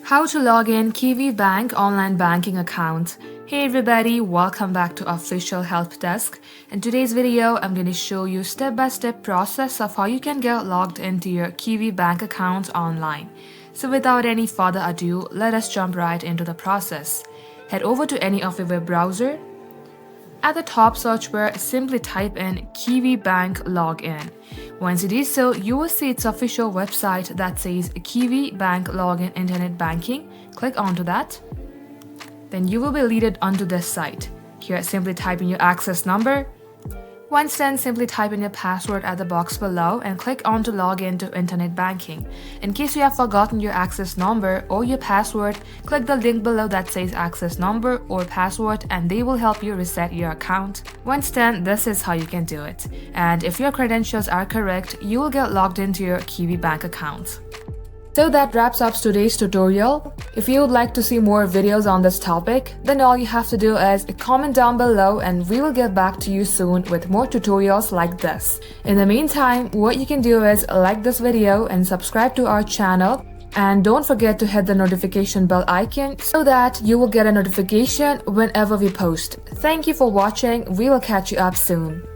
How to log in Kiwibank online banking account. Hey everybody, welcome back to Official Help Desk. In today's video, I'm going to show you step-by-step process of how you can get logged into your Kiwibank account online. So without any further ado, let us jump right into the process. Head over to any of your web browser. At the top search bar, simply type in Kiwibank login. Once you do so, you will see its official website that says Kiwibank login internet banking. Click onto that. Then you will be leaded onto this site. Here, simply type in your access number. Once done, simply type in your password at the box below and click on to log in to internet banking. In case you have forgotten your access number or your password, click the link below that says access number or password and they will help you reset your account. Once done, this is how you can do it. And if your credentials are correct, you will get logged into your Kiwibank account. So that wraps up today's tutorial. If you would like to see more videos on this topic, then all you have to do is comment down below and we will get back to you soon with more tutorials like this. In the meantime, what you can do is like this video and subscribe to our channel. And don't forget to hit the notification bell icon so that you will get a notification whenever we post. Thank you for watching. We will catch you up soon.